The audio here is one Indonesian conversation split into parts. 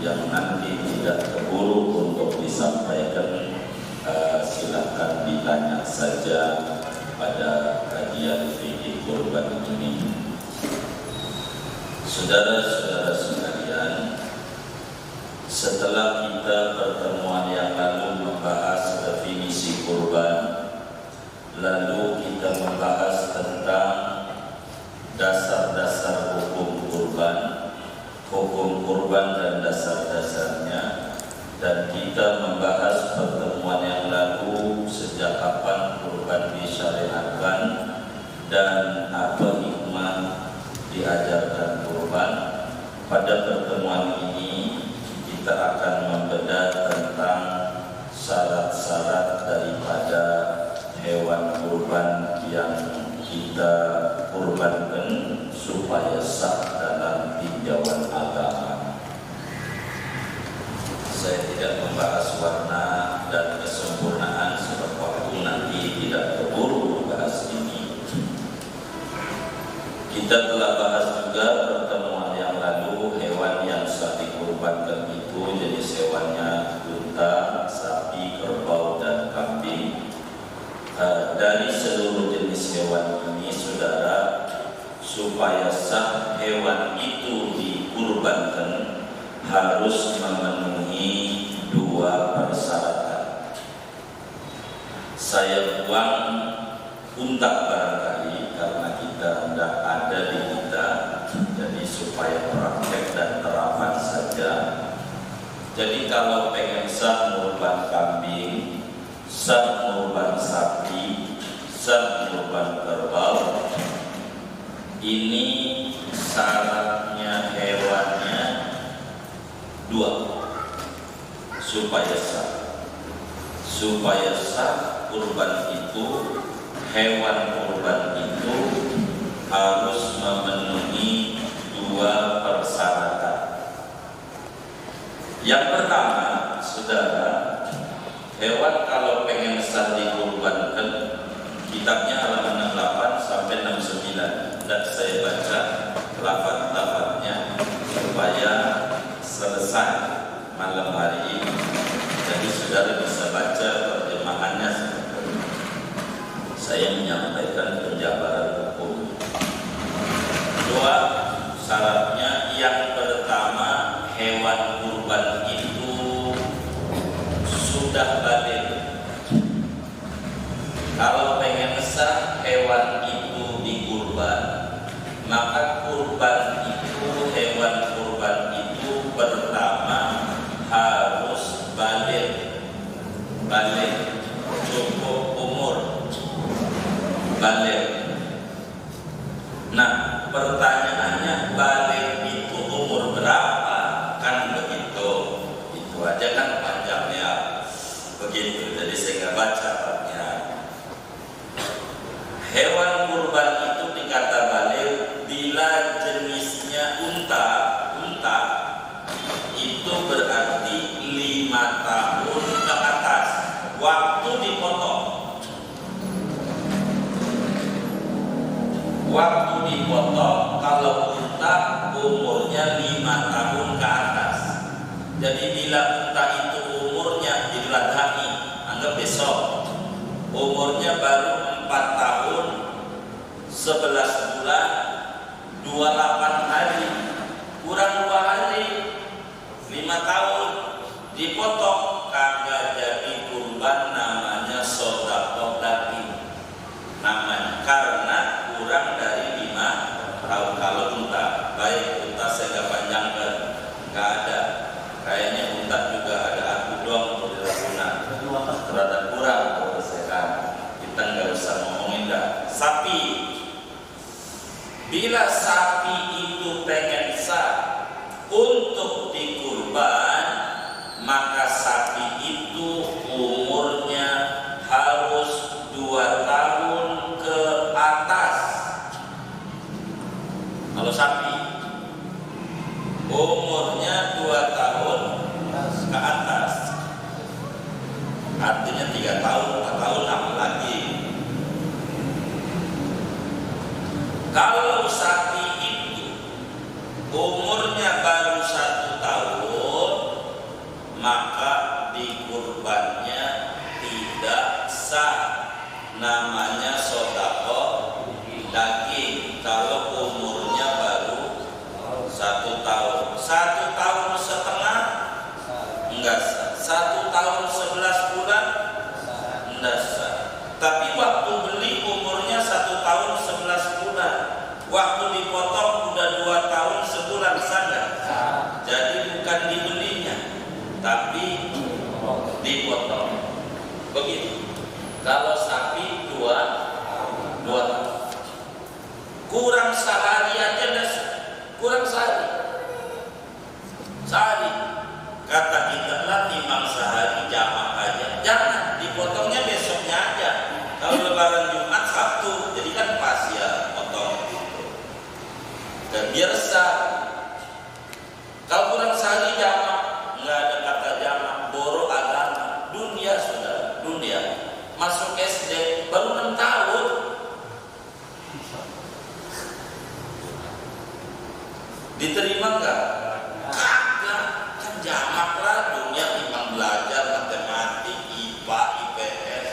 yang nanti tidak keburu untuk disampaikan, silakan ditanya saja pada kajian fikih kurban ini. Saudara-saudara sekalian, setelah kita pertemuan yang lalu membahas definisi kurban, lalu kita membahas tentang dasar-dasar hukum kurban dan dasar-dasarnya, dan kita membahas pertemuan yang lalu sejak kapan kurban disyariatkan dan apa hikmah diajarkan kurban. Pada pertemuan ini kita akan membedah tentang syarat-syarat daripada hewan kurban yang kita kurbankan supaya sah dalam tinjauan agama. Saya tidak membahas warna dan kesempurnaan sebab waktu nanti tidak keburu membahas ini. Kita telah bahas juga pertemuan yang lalu hewan yang sah dikurbankan itu jenis hewannya unta, sapi, kerbau, dan kambing. Dari seluruh jenis hewan ini, saudara, supaya sah hewan itu dikurbankan harus memenuhi dua persyaratan. Saya buang unta barangkali karena kita tidak ada di kita, jadi supaya praktek dan terapan saja. Jadi kalau pengen sah kurban kambing, sah kurban sapi, sah kurban kerbau, ini syaratnya hewannya dua supaya sah kurban itu, hewan kurban itu harus memenuhi dua persyaratan. Yang pertama, saudara, hewan kalau pengen sah dikurbankan, kitabnya halaman 68 sampai 69, dan saya baca lafaz-lafaznya supaya selesai malam hari ini. Jadi saudara bisa baca terjemahannya. Saya menyampaikan penjabaran hukum. Dua syaratnya, yang pertama, hewan kurban itu sudah balik. Kalau pengen sah hewan itu dikurban, maka kurban itu, hewan kurban itu pertama harus balik, cukup umur, balik. Nah, pertanyaannya, balik itu umur berapa? Kan begitu. Itu aja kan panjang ya. Begitu, jadi saya nggak baca babnya. Hewan kurban itu dikata balik bila jenisnya unta itu berarti 5 tahun ke atas waktu dipotong. Kalau unta umurnya 5 tahun ke atas. Jadi bila unta itu umurnya diladani, anggap besok umurnya baru 4 tahun 11 bulan 28 hari, kurang 2 hari, 5 tahun dipotong, kagak jadi kurban, namanya sedekah daging namanya, karena kurang dari 5 tahun. Kalau unta, baik unta saya nggak panjangkan, nggak ada, kayaknya unta juga ada aku doang untuk di Ragunan, rada kurang kebersihan, kita nggak usah ngomongin dah. Sapi, bila sapi itu pengen sah untuk dikurban, maka sapi itu umurnya harus 2 tahun ke atas. Kalau sapi umurnya 2 tahun ke atas, artinya 3 tahun, 4 tahun apalagi. Kalau sapi itu umurnya baru 1 tahun, maka dikurbannya tidak sah, namanya sedekah daging. Kalau umurnya baru 1 tahun, 1 tahun setengah enggak sah, 1 tahun 11 bulan enggak sah. Tapi waktu beli umurnya 1 tahun 11 bulan, waktu dipotong udah 2 tahun sebulan, sah enggak? Jadi bukan dibelinya, tapi dipotong. Begitu. Kalau sapi 2 tahun, kurang sehari aja dah, kurang sehari. Kata kita lah timang sehari jamak aja. Jangan, dipotongnya besoknya aja. Kalau lebaran Jumat Sabtu, jadi kan pas ya potong gitu. Dan biar sah. Kalau kurang sehari jamak, nggak ada kata jamak, boro agama. Dunia sudah, dunia. Masuk SD baru 6 tahun. Diterima nggak? Kagak, kan jamak lah, dunia timbang belajar matematik, IPA, IPS.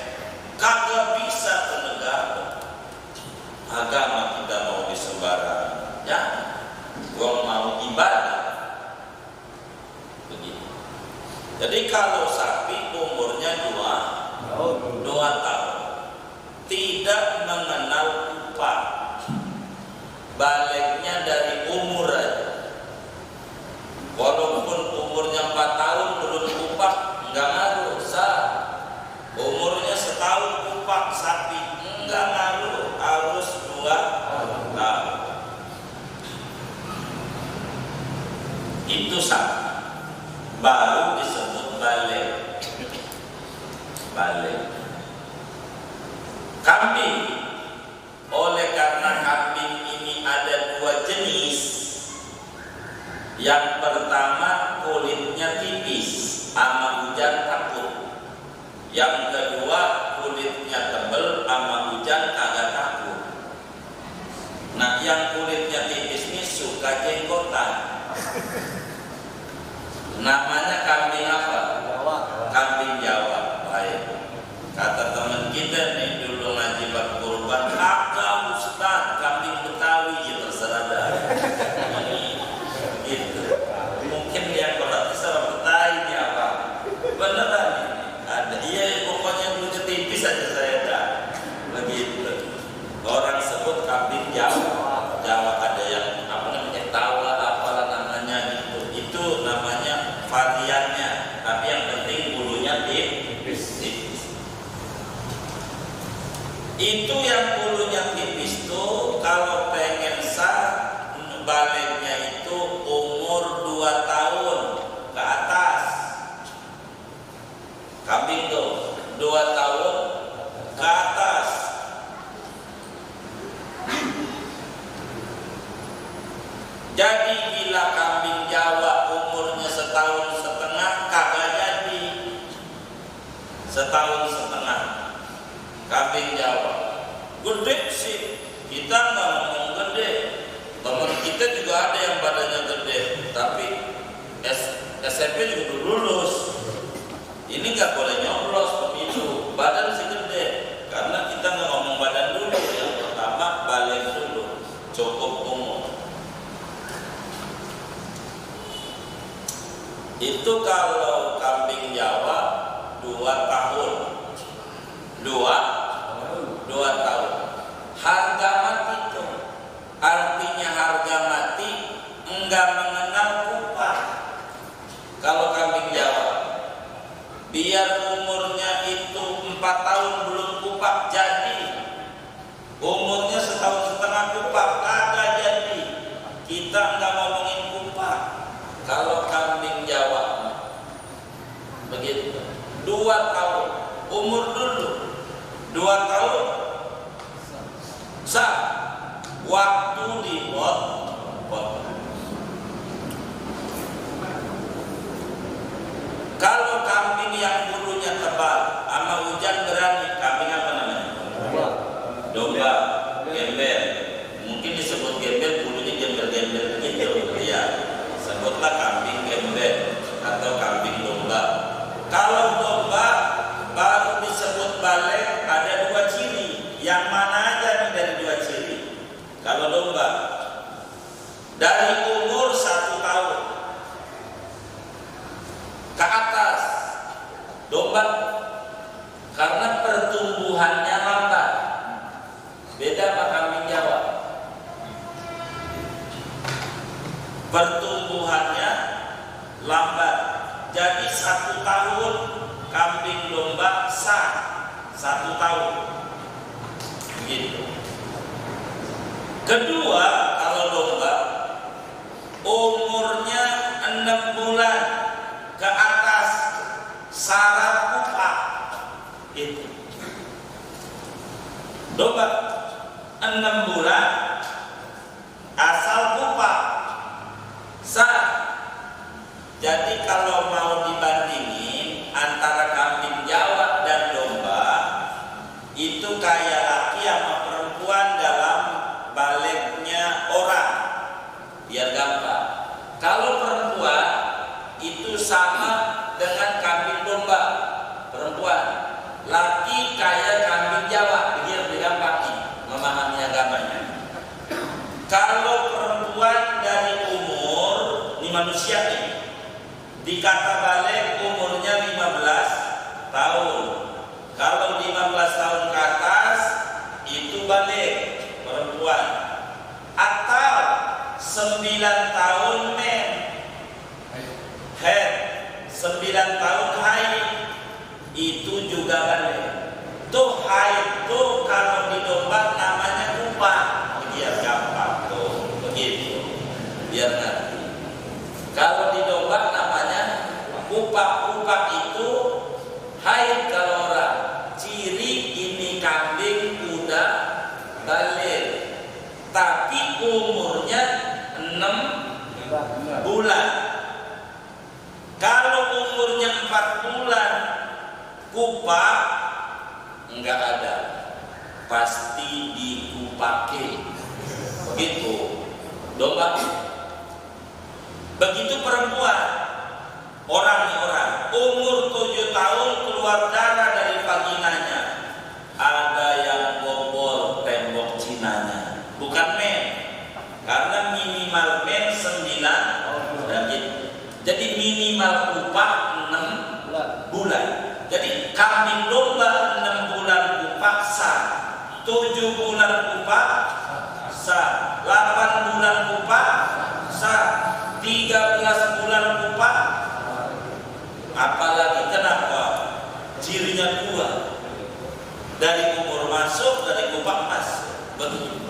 Kagak bisa ke negara. Agama kita mau disembarangan. Jangan. Gua mau ibadah. Begitu. Jadi kalau sapi umurnya 2 tahun, tidak mengenal upah, baliknya dari umur aja. Walaupun umurnya 4 tahun belum upah, enggak ngaruh, sah. Umurnya setahun upah sapi, enggak ngaruh, harus 2 tahun. Itu sah, baru disebut balik. Kambing, oleh karena kambing ini ada 2 jenis. Yang pertama kulitnya tipis, sama hujan takut. Yang kedua kulitnya tebal, sama hujan kagak takut. Nah, yang kulitnya tipis ini suka jenggotan. Namanya kambing apa? Kambing Jawa. Baik. Kata teman kita nih dulu ngaji bab kurban, kagak Ustaz, kambing Betawi ya terserah dah. Gitu. Mungkin dia berarti orang Betawi ini apa? Beneran ini. Ada iya pokoknya dulunya tipis aja saya dah. Begitu. Orang sebut kambing Jawa. Jawa ada yang apa namanya tawa apalah namanya gitu. Itu namanya variannya. Tapi yang penting bulunya tipis. Itu yang bulunya tipis tuh kalau pengen sah baliknya itu umur 2 tahun ke atas. Kambing tuh 2 tahun ke atas. Jadi bila kambing Jawa umurnya 1,5 tahun kagak jadi. 1,5 tahun kambing Jawa. Gede sih, kita nggak ngomong gede. Teman kita juga ada yang badannya gede, tapi SMP juga belum lulus. Ini nggak boleh nyoblos pemilu, badan sih gede. Karena kita nggak ngomong badan dulu, yang pertama balik dulu, cukup umur. Itu kalau kambing Jawa 2 tahun. 2 tahun. Harga mati itu artinya harga mati enggak mengenal upah. Kalau kambing Jawa biar umurnya itu 4 tahun belum upah jadi, umurnya 1,5 tahun upah kagak jadi. Kita enggak ngomongin upah. Kalau kambing Jawa begitu 2 tahun umur dulu 2 tahun sah, waktu dipotong. Kalau kambing yang bulunya tebal sama hujan berani, kambing apa namanya? Domba, gembel. Mungkin disebut gembel, bulunya gembel-gembel gitu ya. Sebutlah kambing gembel atau kambing domba. domba dari umur 1 tahun ke atas, domba karena pertumbuhannya lambat, beda sama kambing Jawa. Pertumbuhannya lambat, jadi 1 tahun kambing domba sah, 1 tahun begitu. Kedua, kalau domba umurnya 6 bulan ke atas, syarat kupak itu. Domba 6 bulan asal kupak sah. Jadi kalau mau dibandingin antara kambing Jawa dan domba, itu kayak laki sama perempuan dalam baliknya orang, biar gampang. Kalau perempuan itu sama dengan kambing domba, perempuan. Laki kayak kambing Jawa, biar gampang nih memahami agamanya. Kalau perempuan dari umur, ini manusia nih, dikata balik umurnya 15 tahun. Kalau 15 tahun ke atas itu balik perempuan. Atau 9 tahun men head, 9 tahun haid, itu juga balik. Tuh haid tuh kalau di domba namanya kupak, biar gampang tuh begitu, biar ngerti. Kalau di domba namanya kupak itu haid kalau orang. Ciri ini kambing udah balik, tapi umurnya 6 bulan. Kalau umurnya 4 bulan kupak enggak ada, pasti dikupake begitu domba. Begitu perempuan, orang umur 7 tahun keluar darah dari vaginanya, ada yang bobol tembok cinanya, bukan men, karena minimal men 9 jadi minimal kupak 6 bulan. Jadi kambing domba 6 bulan kupak sah, 7 bulan kupak sah, 8 bulan kupak sah, 13 bulan kupak. Apalagi kenapa? Cirinya 2, dari umur masuk, dari kupak masuk, begitu.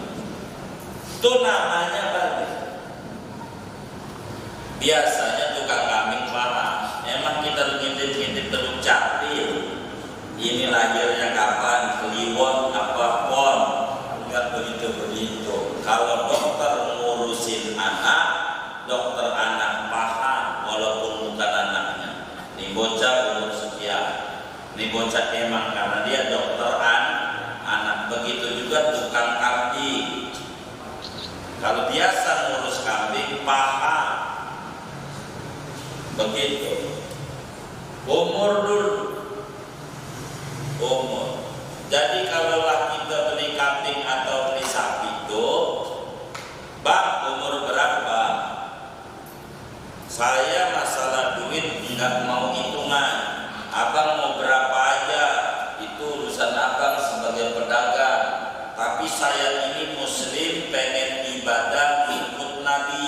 Itu namanya balik. Biasanya tukang kambing paham, emang kita ngintip-ngintip terus capil, ini lahirnya kapan, kliwon apa pon, enggak begitu. Kalau dokter ngurusin anak, dokter anak paham walaupun bukan anaknya. Ini bocah umur sekian, ini bocah emang karena dia dokter anak. Begitu juga tukang kambing, kalau biasa ngurus kambing paham begitu. Umur dulu, umur. Jadi kalau kita beli kambing atau beli sapi itu, bang umur berapa? Saya masalah duit nggak mau hitungan, abang mau berapa aja, itu urusan abang sebagai pedagang. Tapi saya ini muslim, pengen ibadah ikut Nabi,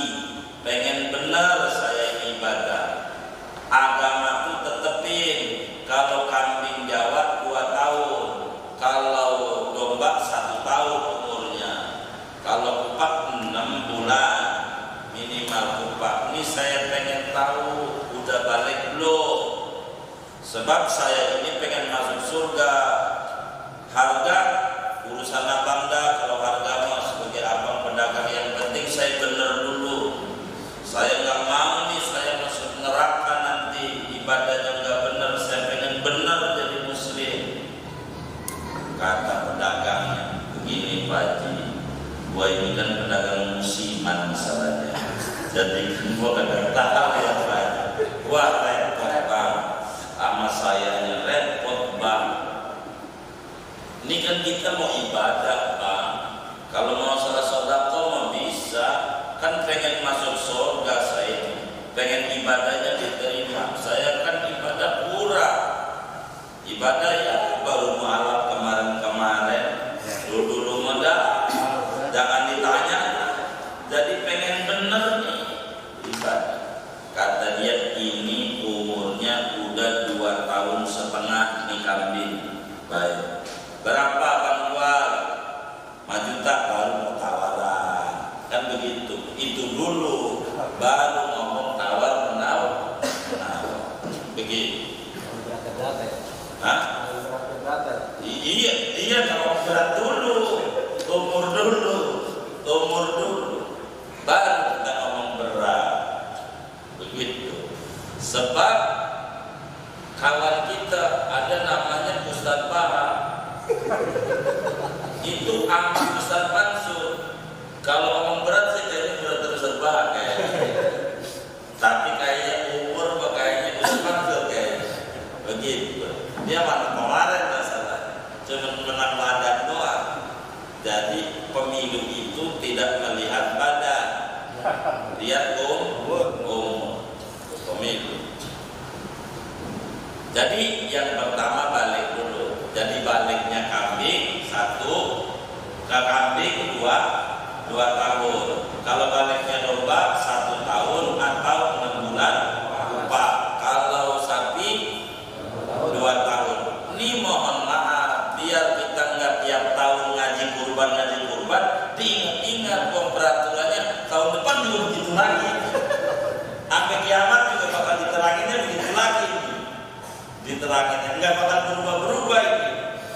pengen benar saya ibadah. Agama tuh tetepin, kalau kambing Jawa 2 tahun, kalau domba 1 tahun umurnya, kalau kupak 6 bulan minimal kupak. Ini saya pengen tahu udah balik belum, sebab saya ini pengen masuk surga. Harga urusan abang dah, kalau harga mah sebagai abang pedagang, yang penting saya bener dulu. Saya nggak mau nih saya masuk neraka nanti, ibadahnya nggak bener. Saya pengen bener jadi muslim. Kata pedagangnya, begini Pak Haji, gua ini kan pedagang musiman masalahnya, jadi gua kadang tahu ya Pak Haji, gua repot bang, sama sayanya repot bang. Ini kan kita mau ibadah bang, kalau mau salah sodako mau pengen ibadahnya diterima. Saya kan ibadah kurang, ibadah ya baru mualaf kemarin-kemarin, dulu muda, jangan ditanya. Jadi pengen bener nih ibadah. Kata dia ini umurnya udah 2,5 tahun nih kambing. Baik. Berapa Bang jual? 5 juta baru tawaran. Kan begitu. Itu dulu baru ngomong tawar menawar. Begitu. Hah? Iya kalau berat dulu, umur dulu, baru kita ngomong berat. Begitu. Sebab kawan kita ada namanya Ustadz Bara. Itu amat Ustadz Mansur. Kalau ngomong berat sih kayaknya berat Ustadz Bara kayaknya. Tapi kayaknya umur kayaknya Ustadz Mansur kayaknya. Begitu. Dia mana kemarin masalah. Cuma menang badan doang. Jadi pemilu itu tidak melihat badan, lihat umur pemilu. Jadi yang pertama balik dulu. Jadi baliknya kambing 1, ke kambing 2 tahun. Kalau baliknya domba 1 tahun atau 6 bulan upah. Kalau sapi 2 tahun. Ini mohon maaf, biar kita nggak tiap tahun ngaji kurban, diingat-ingat peraturannya tahun depan juga begitu lagi. Sampai kiamat juga bakal diteranginnya begitu lagi. Diteranginnya nggak bakal berubah ini.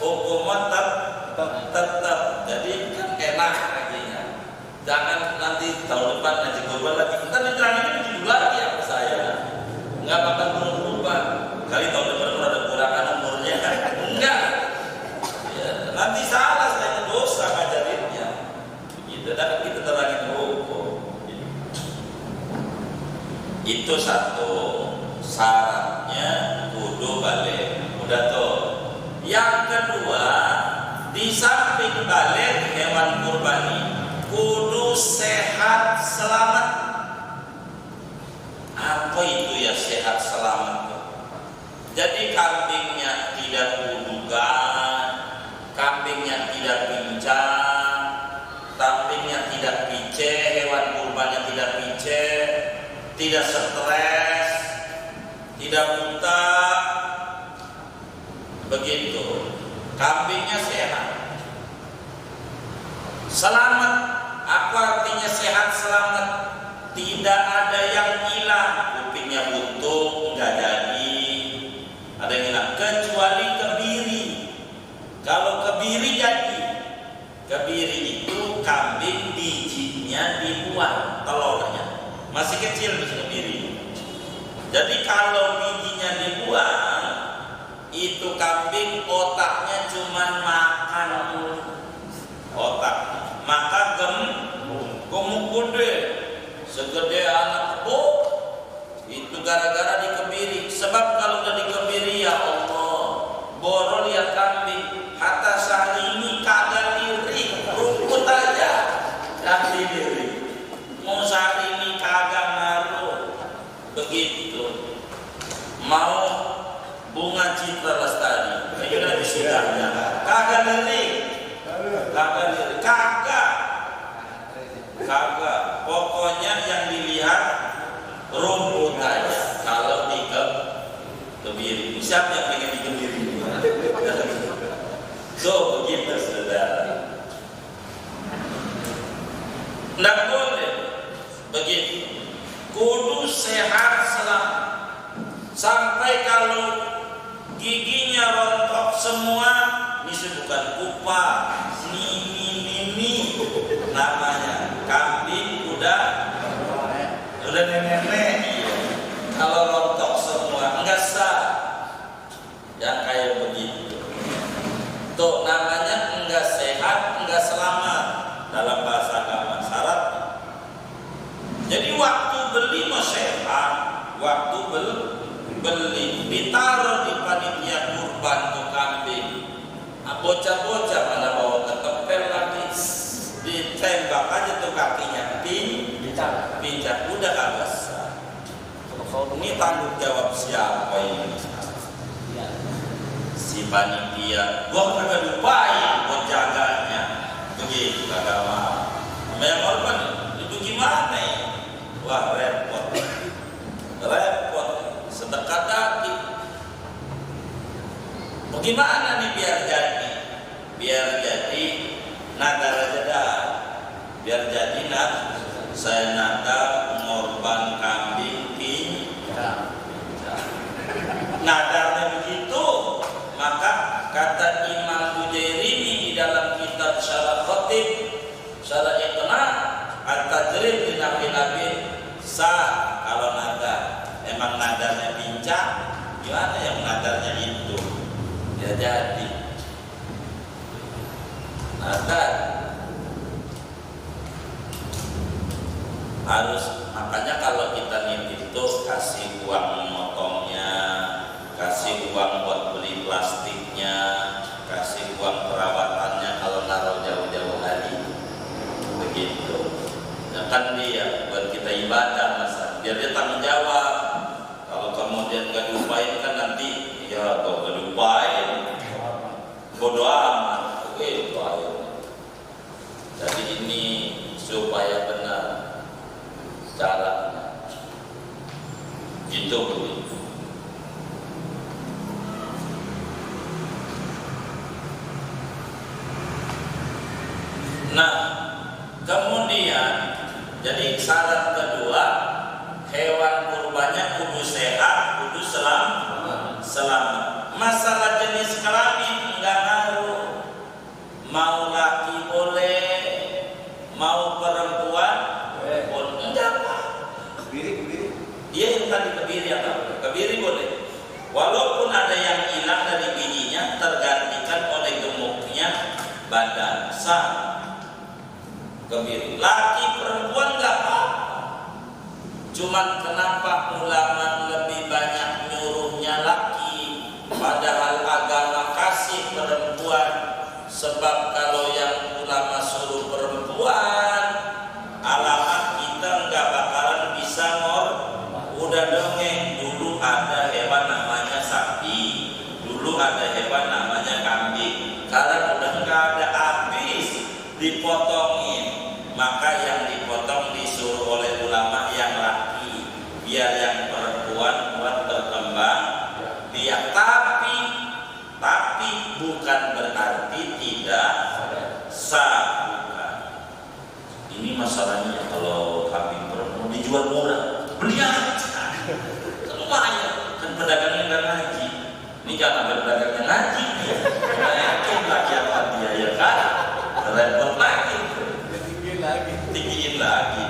Hukuman tetap. Jadi kan enak ngajinya. Jangan nanti tahun depan ngaji kurban lagi. Kita diteranginnya begitu lagi apa saya. Nggak bakal berubah. Kali tahun depan ada kurangan umurnya. Enggak. Ya, nanti salah saya dosa ngajarinnya. Gitu. Dan kita terangin hukum. Itu satu syaratnya kudu balik. Udah tuh. Yang kedua, di samping balik hewan kurbani kudu sehat selamat. Apa itu ya sehat selamat? Jadi kambingnya tidak kudukan, kambingnya tidak pincang, kambingnya tidak pice, hewan kurbannya tidak pice, tidak stres, tidak buta. Begitu. Kambingnya sehat. Selamat. Apa artinya sehat selamat? Tidak ada yang hilang. Kupingnya buntung, enggak jadi. Ada yang hilang kecuali kebiri. Kalau kebiri jadi. Kebiri itu kambing bijinya dibuang, telurnya. Masih kecil bisa kebiri. Jadi kalau bijinya dibuang, itu kambing otaknya cuma makan otak, maka gemuk gede, segede anak kebo. Itu gara-gara dikebiri. Sebab kalau udah dikebiri ya Allah, boro lihat kambing, kata sehari ini kagak lirik, rumput aja kagak lirik. Mau sehari ini kagak ngaruh, begitu. Mau bunga citra lestari, kayaknya disudahnya, kagak lirik, kagak. Pokoknya yang dilihat rumput aja. Kalau dikebiri, siapa yang pengen dikebiri? So begitu saudara. Nggak boleh begitu. Kudu sehat selamat. Sampai kalau giginya rontok semua, ini bukan kupah, ini namanya kambing udah nenek. Kalau rontok semua enggak sah. Yang kayak begitu. Tuh namanya enggak sehat, enggak selamat dalam bahasa agama syarat. Jadi waktu beli mah sehat, waktu beli ditaruh di panitia kurban tuh kambing. Nah, bocah-bocah mana bawa ketempel lagi ditembak Ini tanggung jawab siapa ini? Si panitia. Gua kagak lupain buat jaganya. Begitu kagak mau. Yang korban itu gimana ya? Wah repot. Repot. Sedekat hati. Bagaimana nih biar jadi? Biar jadi nadar aja dah. Biar jadi saya nadar ngorban kambing di nadarnya begitu. Maka kata Imam Bujairimi di dalam kitab Syarah Khatib Syarah Iqna At-Tajrid di Nabi sah kalau nadar. Emang nadarnya bincang, gimana yang nadarnya itu? Ya jadi nadar harus, makanya kalau kita nitip itu kasih uang motongnya, kasih uang buat beli plastiknya, kasih uang perawatannya kalau naruh jauh-jauh hari, begitu. Ya kan dia buat kita ibadah masa, biar dia tanggung jawab. Kalau kemudian gak diupain kan nanti ya kok gak diupain, bodoh amat, begitu akhirnya. Jadi ini supaya benar caranya, gitu begitu. Nah, kemudian jadi syarat kedua, hewan kurbannya kudu sehat, kudu selamat. Masalah jenis kelamin enggak ngaruh. Mau laki boleh, mau perempuan boleh. Enggak apa. Kebiri. Iya yang tadi kebiri atau kebiri boleh. Walaupun ada yang hilang dari bijinya tergantikan oleh gemuknya badan sah. Kebiri. Laki perempuan enggak apa. Cuman kenapa ulama lebih banyak nyuruhnya laki, padahal agama kasih perempuan? Sebab kalau yang ulama suruh perempuan, alamat kita enggak bakalan bisa udah dongeng. Dulu ada hewan namanya sapi, dulu ada hewan namanya kambing. Sekarang udah enggak ada, habis dipotongin. Maka yang dipotong disuruh oleh ulama yang laki, biar yang perempuan buat berkembang biak. Tapi bukan berarti tidak sah, bukan. Ini masalahnya kalau kambing perempuan dijual murah, beli aja. Lumayan, kan pedagangnya nggak ngaji. Ini jangan pedagangnya ngaji, naikin lagi apa dia ya kan? Repot lagi. Tinggiin lagi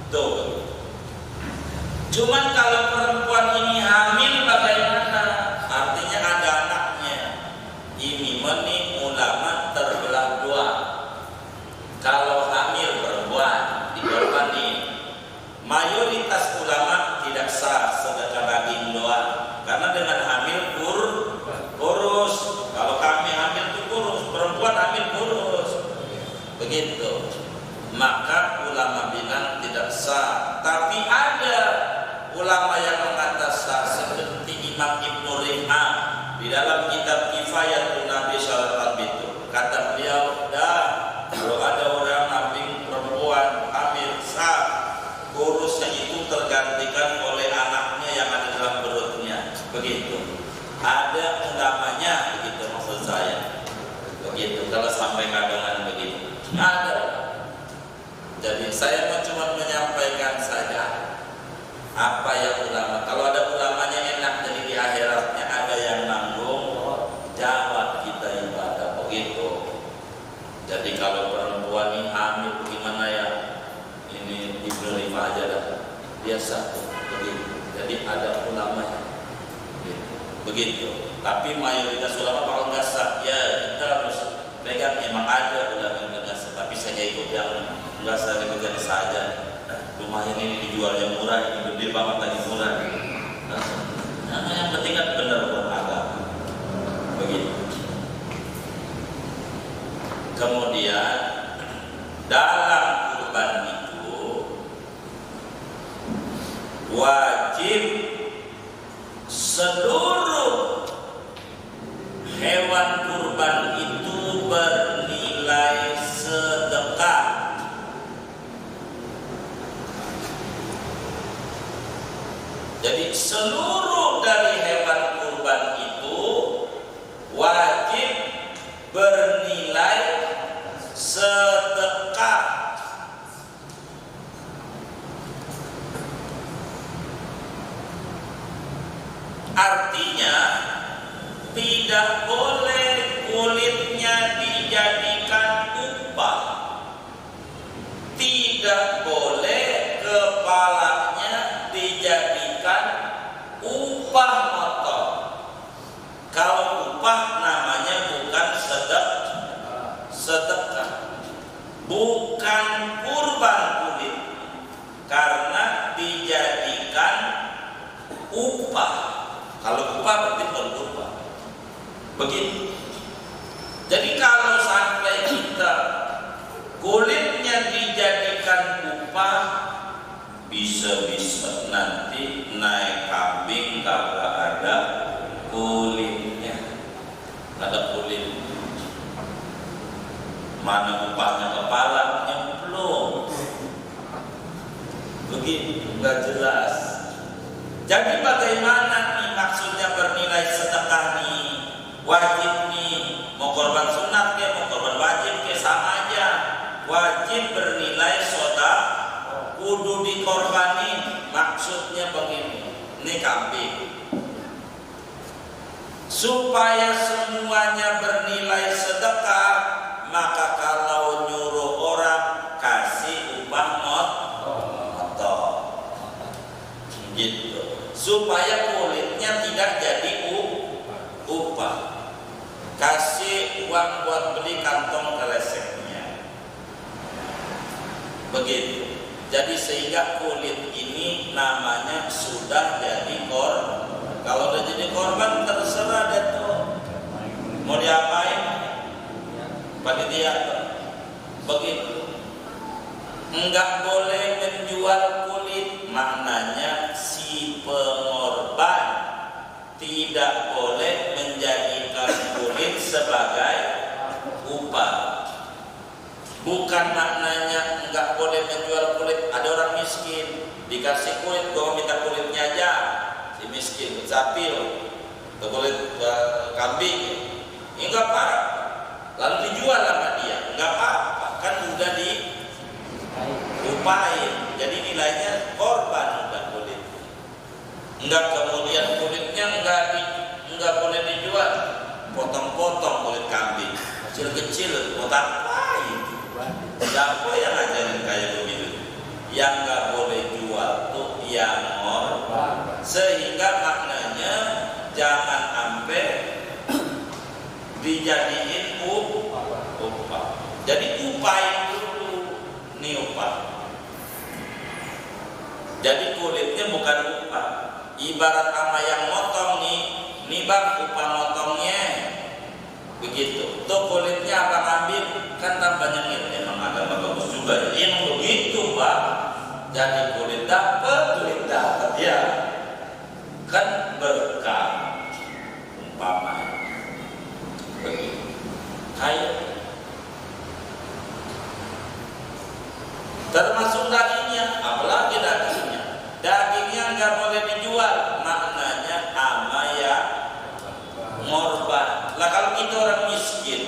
tuh. Cuman kalau perempuan ini hamil bagaimana? Artinya ada anaknya. Ini ulama terbelah dua. Kalau hamil perempuan dikorbanin, mayoritas ulama tidak sah sedekah daging doang, karena dengan hamil kurus. Kalau kami hamil itu kurus, perempuan hamil kurus, begitu. Maka ulama bilang tidak sah. Tapi ada ulama yang mengatakan sah, seperti Imam Ibnu Rif'ah di dalam kitab Kifayatul Nabi Sallallahu Alaihi Wasallam. Kata beliau, kalau ada orang kambing perempuan hamil sah, kurusnya itu tergantikan oleh anaknya yang ada dalam perutnya. Begitu. Ada ulamanya, begitu maksud saya. Begitu. Kalau sampai kadangan begitu, ada. Jadi saya cuma menyampaikan saja apa yang ulama. Kalau ada ulamanya enak, jadi di akhiratnya ada yang nanggung jawab kita ibadah, begitu. Jadi kalau perempuan ini hamil gimana ya? Ini diberi aja dah, biasa begitu. Jadi ada ulamanya, begitu. Tapi mayoritas ulama bakal nggak sah. Ya kita harus pegang, emang ada ulama yang nggak sah. Tapi saya ikut yang nggak saya pegang saja. Lumayan ini dijualnya murah, ini gede banget lagi murah. Nah, yang penting kan benar beragama, begitu. Kemudian dalam kurban itu wajib wajib seluruh hewan kurban itu bernilai sedekah. Jadi seluruh dari hewan kurban itu wajib bernilai sedekah. Artinya tidak boleh kulitnya dijadikan upah, tidak boleh kepalanya dijadikan upah motor. Kalau upah namanya bukan sedekah, bukan kurban kulit, karena dijadikan upah. Kalau upah berarti bukan kurban. Begitu. Jadi kalau sampai kita kulitnya dijadikan upah, bisa-bisa nanti naik kambing kagak ada kulitnya, ada kulit. Mana upahnya kepala nyemplung. Begitu, nggak jelas. Jadi bagaimana nih maksudnya bernilai sedekah nih? Wajib nih, mau korban sunat ke, mau korban wajib ke, sama aja. Wajib bernilai sedekah, kudu dikorbanin. Maksudnya begini, ini kambing. Supaya semuanya bernilai sedekah, maka kalau nyuruh orang kasih upah motor, gitu. Supaya kulitnya tidak jadi upah. Kasih uang buat beli kantong kreseknya. Begitu. Jadi sehingga kulit ini namanya sudah jadi korban. Kalau udah jadi korban terserah deh tuh. Mau diapain? Panitia. Begitu. Enggak boleh menjual kulit, maknanya si pengorban tidak boleh menjadikan kulit sebagai upah. Bukan maknanya enggak boleh menjual kulit. Ada orang miskin dikasih kulit, gua minta kulitnya aja. Si miskin sapi atau kulit kambing, enggak apa-apa. Lalu dijual sama dia, enggak apa-apa. Kan udah diupain, jadi nilainya korban udah kulit. Enggak kemudian kulitnya enggak boleh dijual, potong-potong kulit kambing kecil-kecil, buat apa itu? Siapa yang ngajarin kayak begitu? Yang enggak boleh jual tuh yang korban. Sehingga maknanya jangan sampai dijadiin upah. Jadi upain dulu nih upah. Jadi kulitnya bukan upah. Ibarat sama yang motong nih bang upah motongnya. Begitu. Tuh kulitnya abang ambil, kan tambahnya nih emang agak bagus juga. Yang begitu pak. Jadi kulit dapat ya. Kan berkah umpamanya. Begitu. Kayak termasuk dagingnya, apalagi dagingnya. Dagingnya nggak boleh dijual, maknanya ama ya ngorban. Lah kalau kita orang miskin,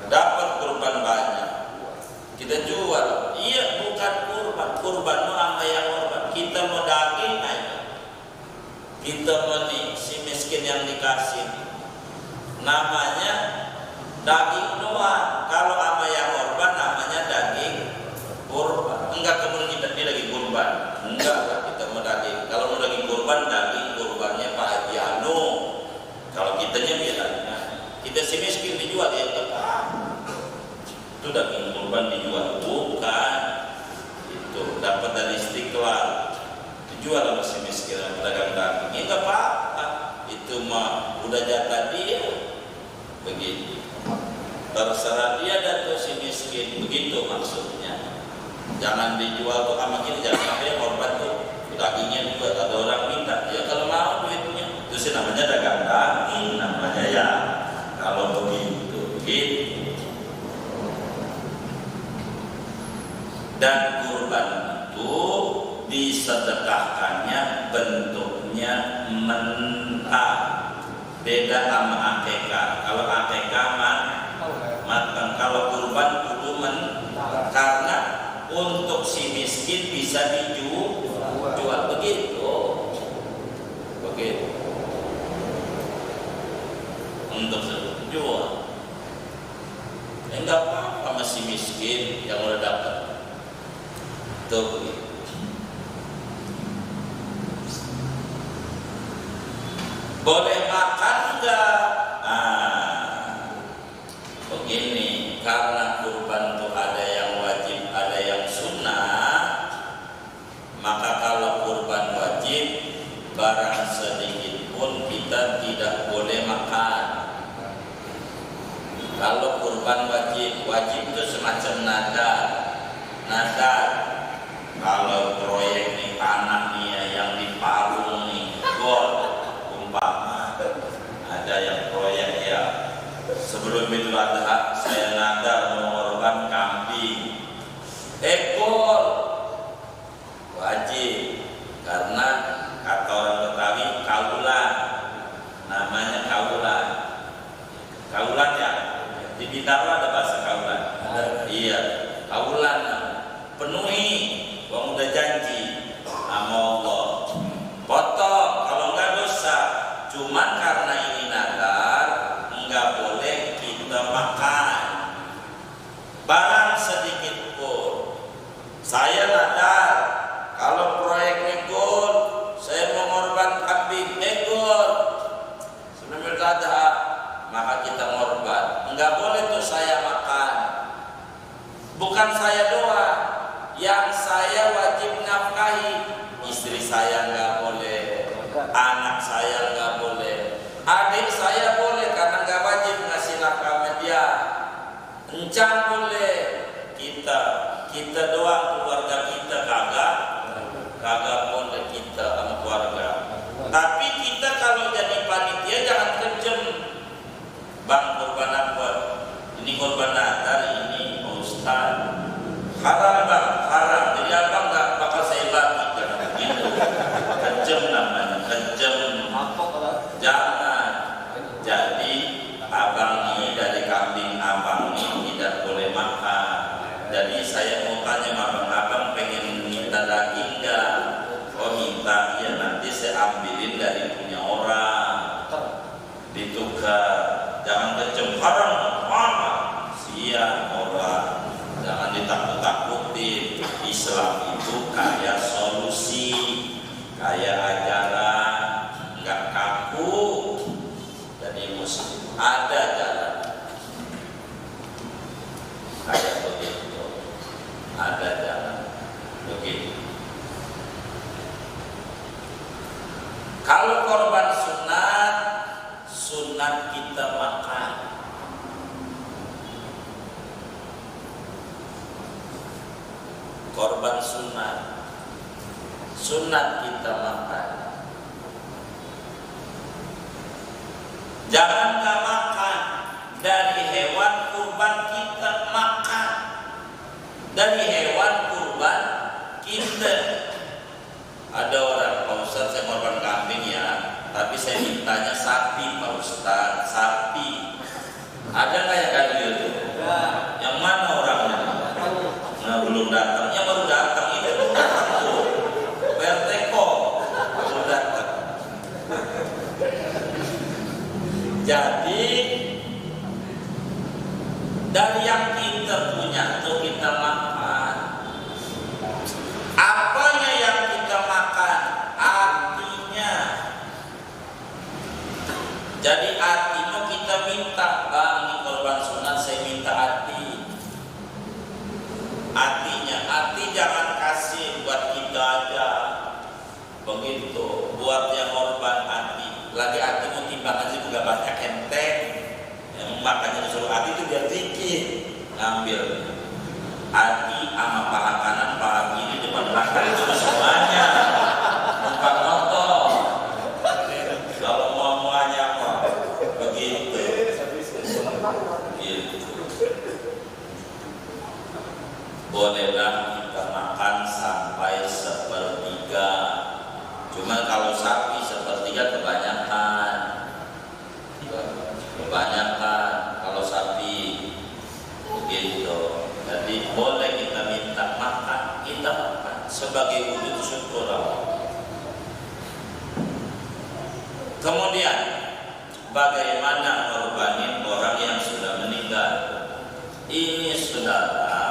dapat kurban banyak, kita jual. Iya bukan kurban, kurban mau ama yang ngorban. Kita mau daging aja. Kita mau si miskin yang dikasih, namanya daging doang. Kalau ama yang korban namanya daging kurban. Enggak kemudian kita daging kurban. Enggak lah kita mau daging. Kalau mau daging kurban, daging kurbannya Pak Haji Anu. Kalau kitanya bilangnya, kita si miskin dijual ya tetap. Itu daging kurban dijual, bukan. Itu dapat dari Istiqlal. Dijual sama si miskin sama pedagang daging. Ya enggak apa-apa. Itu mah udah jatah dia. Begitu. Terserah dia dan tuh si miskin, begitu maksudnya. Jangan dijual tuh sama kita, jangan sampai korban tuh udah dagingnya buat ada orang minta, ya kalau mau duitnya itu sih namanya dagang daging namanya ya. Kalau begitu gitu. Dan kurban itu disedekahkannya bentuknya mentah, beda sama akekah. Kalau akekah matang, kalau kurban kudu karena untuk si miskin bisa dijual begitu. Untuk jual, enggak apa-apa masih miskin yang udah dapat. Tuh begitu. Boleh makan enggak? Begini, karena kurban itu ada yang wajib, ada yang sunnah, maka kalau kurban wajib, barang sedikit pun kita tidak boleh makan. Kalau kurban wajib itu semacam nadar. Kalau proyek nih tanah nih yang di Parung nih, gol umpama ada yang proyek ya, sebelum Idul Adha saya nadar mengorban kambing, ekor wajib, karena kata orang Betawi kaulan, namanya kaulan ya, di Bintaro ada bahasa kaulan. Iya, kaulan penuhi, wong udah janji sama Allah, potong kalau enggak dosa. Cuman karena ini nadar, enggak boleh kita makan barang sedikit pun. Saya nadar kalau proyeknya gol, saya mau ngorban kambing gol sebelum Idul Adha, maka kita ngorban. Enggak boleh tuh saya makan. Bukan saya doang, yang saya wajib nafkahi, istri saya nggak boleh, anak saya nggak boleh, adik saya boleh karena nggak wajib ngasih nafkah media, encang boleh, kita doang, keluarga kita kagak boleh kita sama keluarga. Tapi kita kalau jadi panitia jangan kejem, bang korban apa? Ini korban nadar, ini Ustaz. Haram bang, haram. Jadi abang nggak bakal saya bagi karena begitu. Kejem namanya, kejem. Jangan. Jadi abang ini dari kambing abang ini tidak boleh makan. Jadi saya mau tanya sama abang pengen minta daging nggak? Oh minta, ya nanti saya ambilin dari punya orang. Ditukar. Jangan kejem, haram, mana? Siap orang. Jangan ditakut-takutin. Islam itu kaya solusi, kaya ajaran, nggak kaku. Jadi muslim ada jalan. Kayak begitu, ada jalan. Begitu. Kalau korban sunat kita makan. Korban sunat kita makan. Jangan nggak makan dari hewan kurban kita makan, dari hewan kurban kita. Ada orang, Pak Ustaz saya korban kambing ya, tapi saya mintanya sapi Pak Ustaz, sapi. Ada nggak yang kayak gitu? Yang mana orangnya? Nah, belum datang, yang baru datang itu belum datang tuh. Berteko baru datang. Jadi dari yang kita punya tuh kita makan. Apanya yang kita makan? Artinya. Jadi hati mau kita minta, bang di korban sunat saya minta hati. Hati jangan kasih buat kita aja. Begitu, buat yang korban hati. Lagi hati mau timbangan sih juga banyak enteng. Cuma kalau sapi sepertiga kebanyakan kalau sapi begitu. Jadi boleh kita minta makan, kita makan sebagai wujud syukur Allah. Kemudian bagaimana ngorbanin orang yang sudah meninggal? Ini saudara,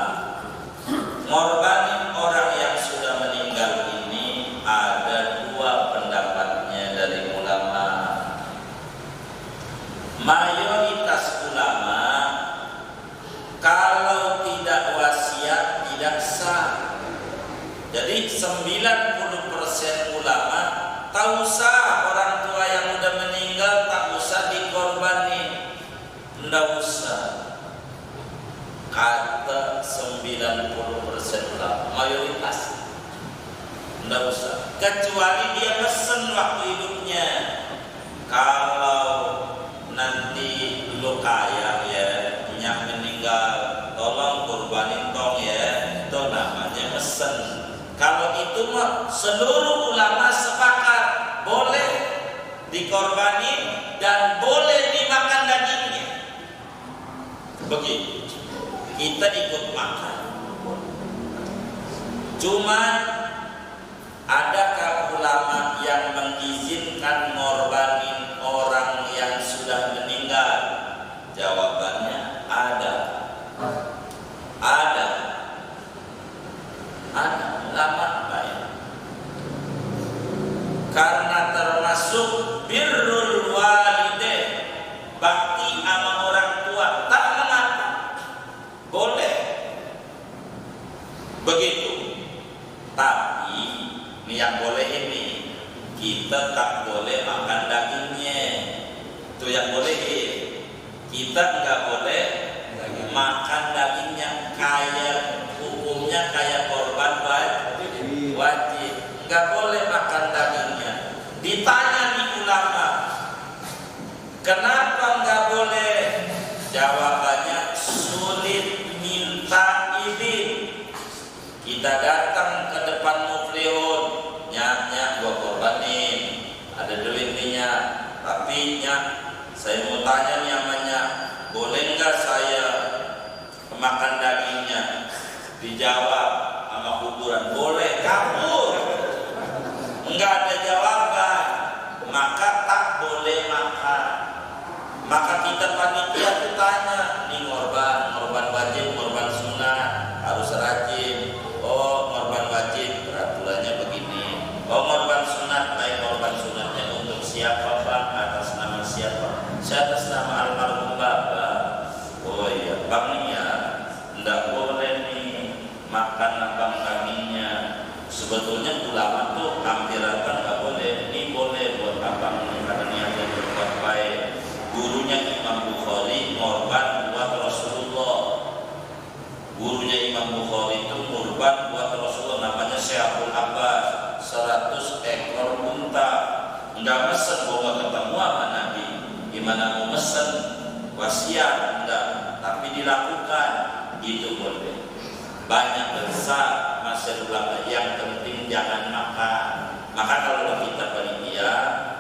ngorbanin orang yang sudah meninggal ini ada dua pendapatnya dari ulama. Mayoritas ulama kalau tidak wasiat tidak sah. Jadi 90% ulama tak usah orang tua yang udah meninggal tak usah dikorbanin, ndak usah. Kata 90% ulama, mayoritas ndak usah. Kecuali dia pesen waktu hidupnya. Kalau nanti lu kaya ya, nyak meninggal, tolong kurbanin tong ya, itu namanya pesen. Kalau itu mah seluruh ulama sepakat boleh dikorbanin dan boleh dimakan dagingnya. Begitu. Kita ikut makan. Cuma adakah ulama yang mengizinkan ngorbanin orang yang sudah meninggal? Jawabannya ada. Ada ulama baik. Karena termasuk birrul walidain, bakti sama orang tua, tak mengapa. Boleh. Begitu. Tapi ini yang boleh ini, kita tak boleh makan dagingnya. Itu yang boleh. Kita nggak boleh makan dagingnya, kayak hukumnya kayak korban wajib. Nggak boleh makan dagingnya. Ditanya di ulama, kenapa nggak boleh? Jawabannya sulit minta izin. Kita datang ke depan muflihun, nyak gua korbanin, ada duit nih nyak, tapi nyak saya mau tanya nih namanya, boleh nggak saya makan dagingnya? Dijawab sama kuburan, boleh, kabur, nggak ada jawaban, maka tak boleh makan. Maka kita panitia tuh tanya, nih korban wajib, korban sunat harus rajin. Oh, korban wajib peraturannya begini. Oh, korban sunat, baik korban sunatnya untuk siapa bang? Atas nama siapa? Saya atas nama almarhum bapak. Oh iya, bang nih ya, nggak boleh nih makan abang kaminya. Sebetulnya ulama tuh hampir apa nggak boleh. Ini boleh buat abang nih karena niatnya berbuat baik. Gurunya Imam Bukhari ngorban buat Rasulullah. Gurunya Imam Bukhari itu ngorban buat Rasulullah, namanya Syekhul Abbas, 100 ekor unta. Enggak mesen bahwa ketemu sama Nabi. Gimana mau mesen? Wasiat enggak, tapi dilakukan. Itu boleh. Banyak besar masih ulama, yang penting jangan makan. Maka kalau kita panitia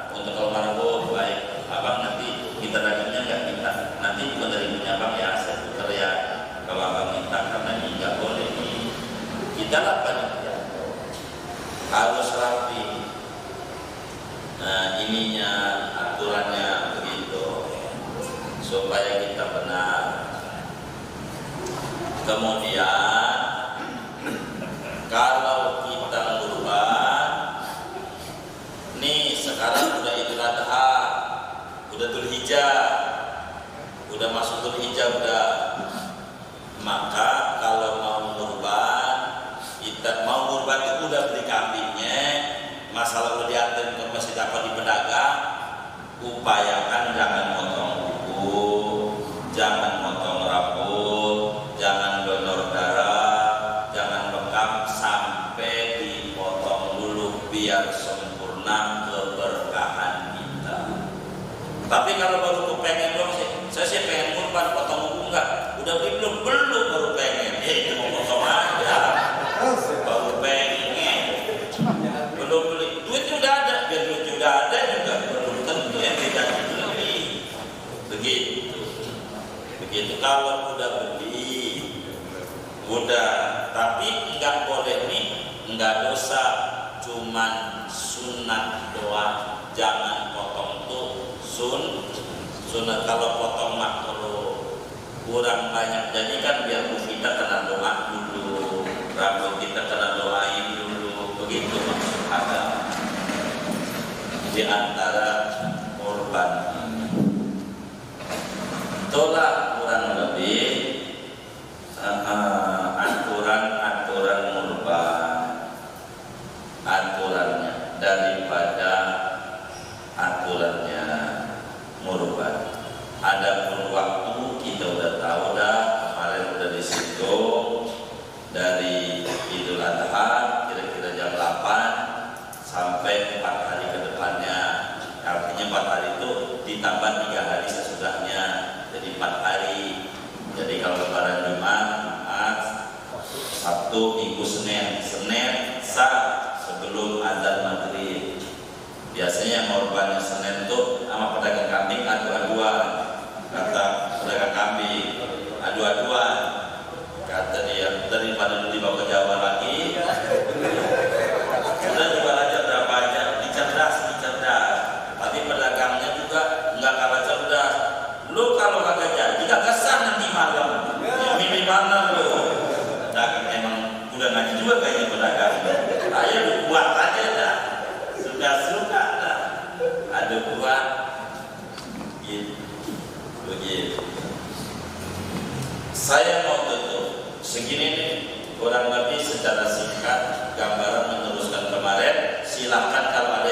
untuk almarhum baik, abang nanti kita dagingnya enggak kita. Nanti bukan dari punya abang ya, saya putar ya. Kalau abang minta karena ini enggak boleh nih. Kita lah panitia. Harus rapi. Nah, ininya aturannya begitu supaya kita benar. Kemudian kalau kita kurban, nih sekarang udah Idul Adha, udah Dzulhijjah, udah masuk Dzulhijjah udah. Maka kalau mau kurban, kita mau kurban itu udah beli kambingnya, masalah udah diantar ke masjid apa di pedagang, upayakan jangan motong kuku, jangan motong rambut, jangan donor darah, jangan bekam, sampai dipotong dulu biar sempurna keberkahan kita. Tapi kalau baru kepengen dong sih, saya sih pengen kurban, potong kuku enggak? Udah beli belum baru pengen, itu mau potong aja, baru pengen, belum beli, duit udah Itu kalau udah beli, udah, tapi enggak boleh nih, enggak dosa, cuman sunat doa, jangan potong tuh sunat. Kalau potong makruh, kurang banyak. Jadi kan biar kita kena doa dulu, rambut kita kena doain dulu, begitu maksud ada di antara korban. Itulah kurang lebih aturan kurban, aturannya daripada aturannya kurban. Adapun waktu kita udah tahu dah, kemarin udah di situ dari Idul Adha kira-kira jam 8 sampai 4 hari ke depannya. Artinya 4 hari itu ditambah 3 hari sesudahnya, jadi 4 hari. Jadi kalau lebaran Jumat, Sabtu, Minggu, Senin sah sebelum azan maghrib. Biasanya korbannya Senin tuh sama pedagang kambing adu-aduan, kata pedagang kambing adu-aduan, kata dia daripada dibawa ke Jawa lagi, udah jual aja berapa aja, dicerdas. Tapi pedagangnya juga nggak kalah cerdas. Lu kalau kagak jadi kagak sah nanti malam. Ya milih mana lu? Pedagang emang udah ngaji juga kayaknya pedagang. Ayo lu buat aja dah. Suka dah. Ada buat gitu. Begitu. Saya mau tutup segini nih, kurang lebih secara singkat gambaran meneruskan kemarin. Silakan kalau